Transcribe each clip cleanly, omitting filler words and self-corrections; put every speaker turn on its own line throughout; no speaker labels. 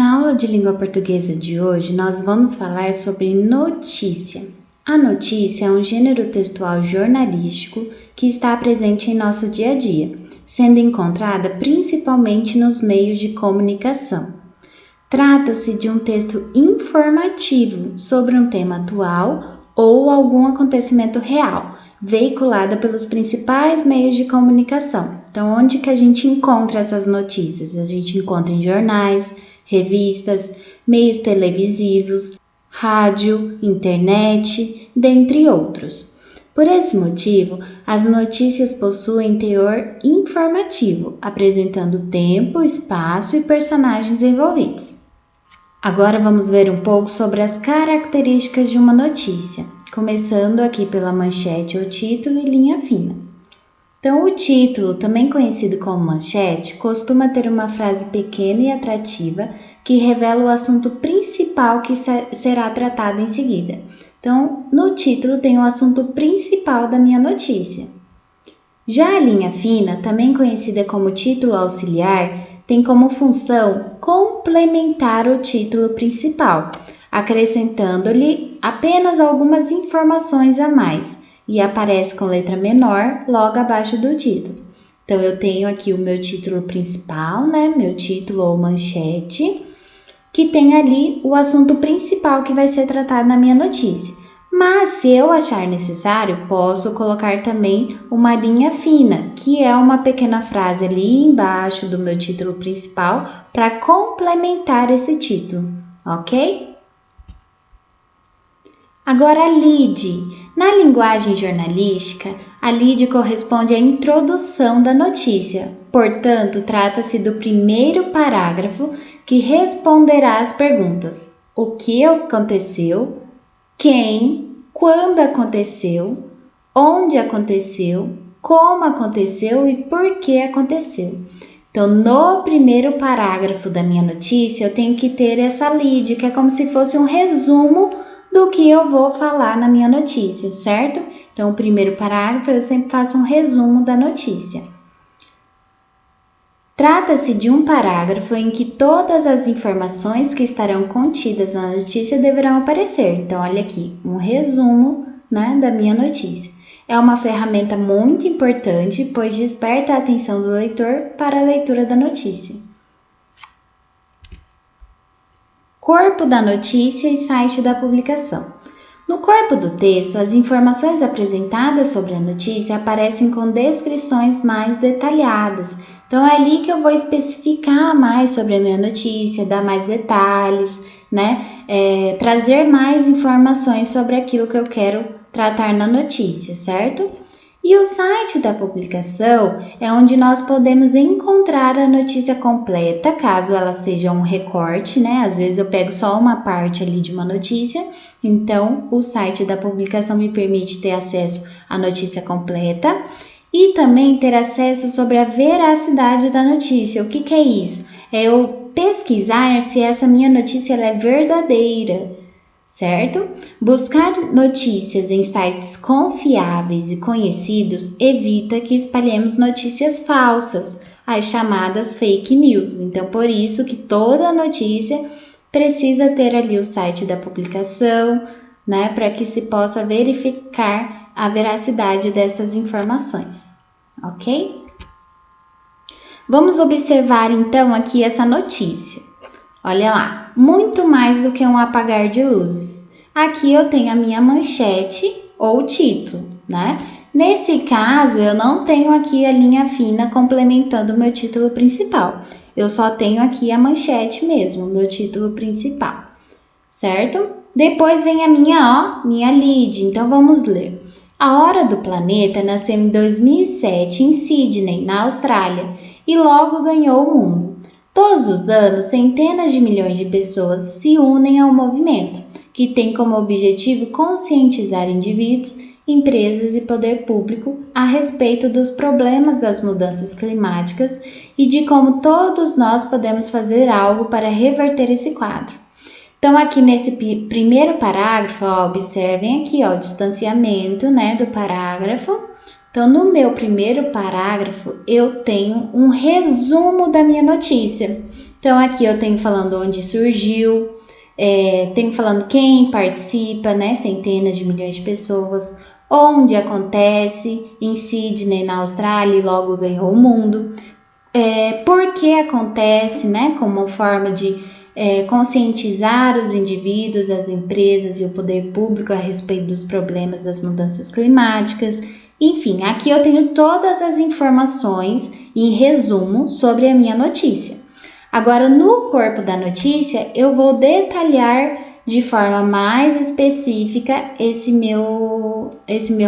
Na aula de língua portuguesa de hoje, nós vamos falar sobre notícia. A notícia é um gênero textual jornalístico que está presente em nosso dia a dia, sendo encontrada principalmente nos meios de comunicação. Trata-se de um texto informativo sobre um tema atual ou algum acontecimento real, veiculado pelos principais meios de comunicação. Então, onde que a gente encontra essas notícias? A gente encontra em jornais, revistas, meios televisivos, rádio, internet, dentre outros. Por esse motivo, as notícias possuem teor informativo, apresentando tempo, espaço e personagens envolvidos. Agora vamos ver um pouco sobre as características de uma notícia, começando aqui pela manchete ou título e linha fina. Então, o título, também conhecido como manchete, costuma ter uma frase pequena e atrativa que revela o assunto principal que será tratado em seguida. Então, no título tem o assunto principal da minha notícia. Já a linha fina, também conhecida como título auxiliar, tem como função complementar o título principal, acrescentando-lhe apenas algumas informações a mais, e aparece com letra menor logo abaixo do título. Então, eu tenho aqui o meu título principal, meu título ou manchete, que tem ali o assunto principal que vai ser tratado na minha notícia. Mas, se eu achar necessário, posso colocar também uma linha fina, que é uma pequena frase ali embaixo do meu título principal para complementar esse título, ok? Agora, a lead. Na linguagem jornalística, a lead corresponde à introdução da notícia. Portanto, trata-se do primeiro parágrafo que responderá às perguntas: o que aconteceu, quem, quando aconteceu, onde aconteceu, como aconteceu e por que aconteceu. Então, no primeiro parágrafo da minha notícia, eu tenho que ter essa lead, que é como se fosse um resumo do que eu vou falar na minha notícia, certo? Então, o primeiro parágrafo eu sempre faço um resumo da notícia. Trata-se de um parágrafo em que todas as informações que estarão contidas na notícia deverão aparecer. Então, olha aqui, um resumo, da minha notícia. É uma ferramenta muito importante, pois desperta a atenção do leitor para a leitura da notícia. Corpo da notícia e site da publicação. No corpo do texto, as informações apresentadas sobre a notícia aparecem com descrições mais detalhadas. Então, é ali que eu vou especificar mais sobre a minha notícia, dar mais detalhes, trazer mais informações sobre aquilo que eu quero tratar na notícia, certo? E o site da publicação é onde nós podemos encontrar a notícia completa, caso ela seja um recorte, Às vezes eu pego só uma parte ali de uma notícia, então o site da publicação me permite ter acesso à notícia completa e também ter acesso sobre a veracidade da notícia. O que é isso? É eu pesquisar se essa minha notícia é verdadeira, certo? Buscar notícias em sites confiáveis e conhecidos evita que espalhemos notícias falsas, as chamadas fake news. Então, por isso que toda notícia precisa ter ali o site da publicação, para que se possa verificar a veracidade dessas informações, ok? Vamos observar então aqui essa notícia. Olha lá, muito mais do que um apagar de luzes. Aqui eu tenho a minha manchete ou título, Nesse caso, eu não tenho aqui a linha fina complementando o meu título principal. Eu só tenho aqui a manchete mesmo, o meu título principal, certo? Depois vem a minha lead. Então, vamos ler. A Hora do Planeta nasceu em 2007 em Sydney, na Austrália, e logo ganhou o mundo. Todos os anos, centenas de milhões de pessoas se unem ao movimento, que tem como objetivo conscientizar indivíduos, empresas e poder público a respeito dos problemas das mudanças climáticas e de como todos nós podemos fazer algo para reverter esse quadro. Então, aqui nesse primeiro parágrafo, observem aqui o distanciamento do parágrafo. Então, no meu primeiro parágrafo, eu tenho um resumo da minha notícia. Então, aqui eu tenho falando onde surgiu, tenho falando quem participa, né? Centenas de milhões de pessoas. Onde acontece, em Sydney, na Austrália, e logo ganhou o mundo. Por que acontece, né? Como forma de conscientizar os indivíduos, as empresas e o poder público a respeito dos problemas das mudanças climáticas. Enfim, aqui eu tenho todas as informações em resumo sobre a minha notícia. Agora, no corpo da notícia, eu vou detalhar de forma mais específica esse meu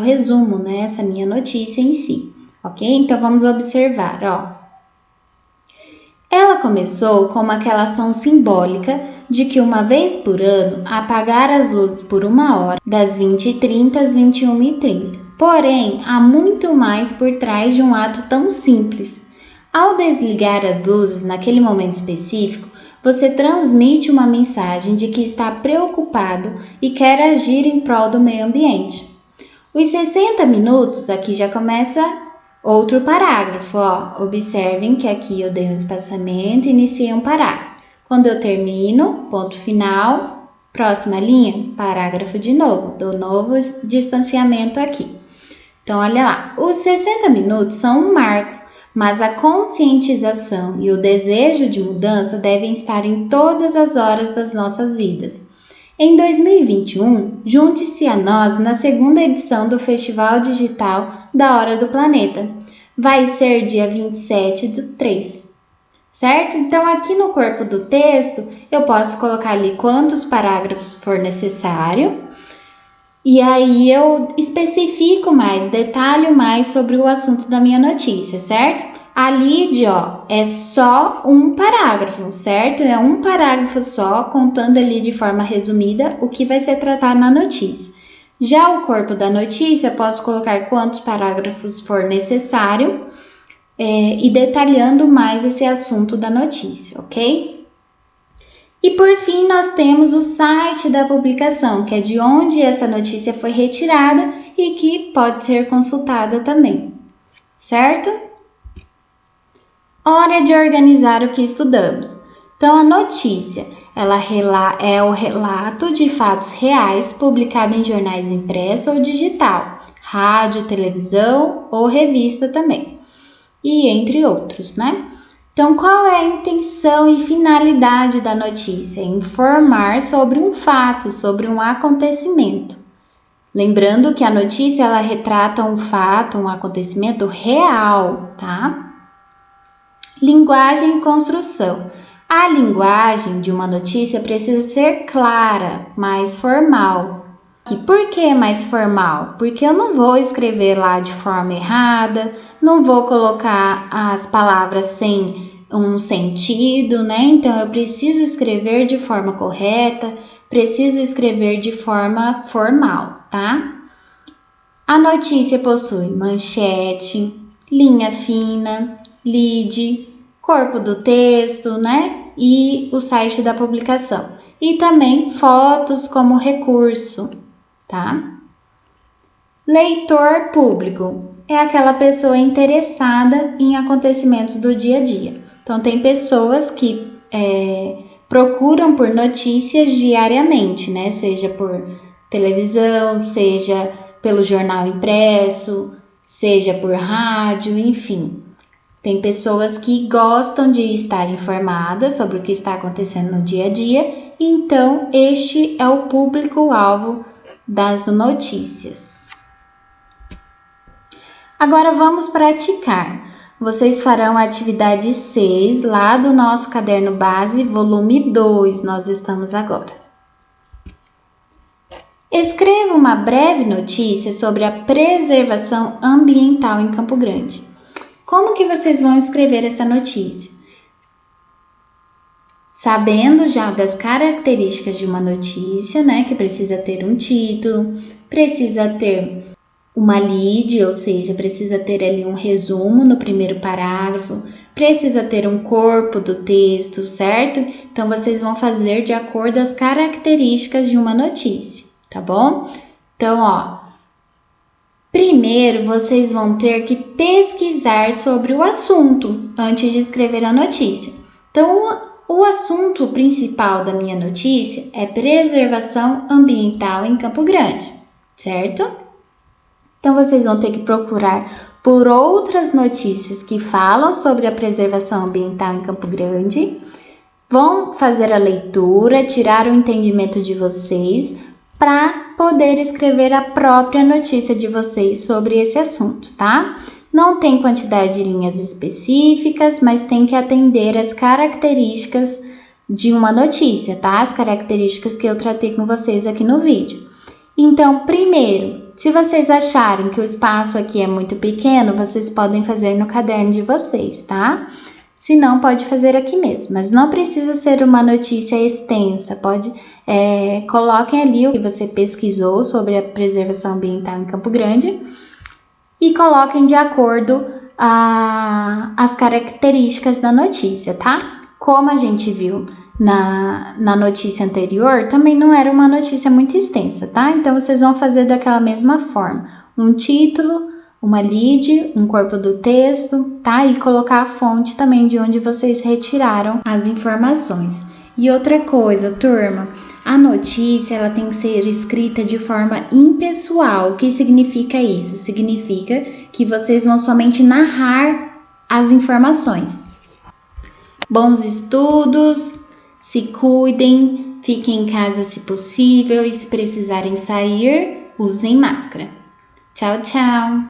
resumo, né? Essa minha notícia em si, ok? Então, vamos observar, ó. Ela começou como aquela ação simbólica de que uma vez por ano apagar as luzes por 1 hora, das 20h30 às 21h30. Porém, há muito mais por trás de um ato tão simples. Ao desligar as luzes naquele momento específico, você transmite uma mensagem de que está preocupado e quer agir em prol do meio ambiente. Os 60 minutos, aqui já começa outro parágrafo, ó. Observem que aqui eu dei um espaçamento e iniciei um parágrafo. Quando eu termino, ponto final, próxima linha, parágrafo de novo, dou novo distanciamento aqui. Então, olha lá, os 60 minutos são um marco, mas a conscientização e o desejo de mudança devem estar em todas as horas das nossas vidas. Em 2021, junte-se a nós na segunda edição do Festival Digital da Hora do Planeta. Vai ser dia 27/3, certo? Então, aqui no corpo do texto, eu posso colocar ali quantos parágrafos for necessário. E aí eu especifico mais, detalho mais sobre o assunto da minha notícia, certo? A lead, ó, é só um parágrafo, certo? É um parágrafo só, contando ali de forma resumida o que vai ser tratado na notícia. Já o corpo da notícia, posso colocar quantos parágrafos for necessário e detalhando mais esse assunto da notícia, ok? E por fim, nós temos o site da publicação, que é de onde essa notícia foi retirada e que pode ser consultada também, certo? Hora de organizar o que estudamos. Então, a notícia, ela é o relato de fatos reais publicado em jornais impresso ou digital, rádio, televisão ou revista também, e entre outros, né? Então, qual é a intenção e finalidade da notícia? Informar sobre um fato, sobre um acontecimento. Lembrando que a notícia ela retrata um fato, um acontecimento real, tá? Linguagem e construção. A linguagem de uma notícia precisa ser clara, mais formal. E por que mais formal? Porque eu não vou escrever lá de forma errada, não vou colocar as palavras sem um sentido, né? Então, eu preciso escrever de forma correta, preciso escrever de forma formal, tá? A notícia possui manchete, linha fina, lead, corpo do texto, né? E o site da publicação. E também fotos como recurso, tá? Leitor público é aquela pessoa interessada em acontecimentos do dia a dia. Então, tem pessoas que procuram por notícias diariamente, né? Seja por televisão, seja pelo jornal impresso, seja por rádio, enfim. Tem pessoas que gostam de estar informadas sobre o que está acontecendo no dia a dia, então este é o público-alvo das notícias. Agora vamos praticar. Vocês farão a atividade 6 lá do nosso caderno base, volume 2, nós estamos agora. Escreva uma breve notícia sobre a preservação ambiental em Campo Grande. Como que vocês vão escrever essa notícia? Sabendo já das características de uma notícia, né, que precisa ter um título, precisa ter uma lead, ou seja, precisa ter ali um resumo no primeiro parágrafo, precisa ter um corpo do texto, certo? Então, vocês vão fazer de acordo com as características de uma notícia, tá bom? Então, ó, primeiro vocês vão ter que pesquisar sobre o assunto antes de escrever a notícia. Então, o assunto principal da minha notícia é preservação ambiental em Campo Grande, certo? Então, vocês vão ter que procurar por outras notícias que falam sobre a preservação ambiental em Campo Grande, vão fazer a leitura, tirar o entendimento de vocês para poder escrever a própria notícia de vocês sobre esse assunto, tá? Não tem quantidade de linhas específicas, mas tem que atender as características de uma notícia, tá? As características que eu tratei com vocês aqui no vídeo. Então, primeiro, se vocês acharem que o espaço aqui é muito pequeno, vocês podem fazer no caderno de vocês, tá? Se não, pode fazer aqui mesmo, mas não precisa ser uma notícia extensa, coloquem ali o que você pesquisou sobre a preservação ambiental em Campo Grande e coloquem de acordo as características da notícia, tá? Como a gente viu na notícia anterior, também não era uma notícia muito extensa, tá? Então, vocês vão fazer daquela mesma forma, um título, uma lead, um corpo do texto, tá? E colocar a fonte também de onde vocês retiraram as informações. E outra coisa, turma, a notícia ela tem que ser escrita de forma impessoal. O que significa isso? Significa que vocês vão somente narrar as informações. Bons estudos, se cuidem, fiquem em casa se possível e se precisarem sair, usem máscara. Tchau, tchau!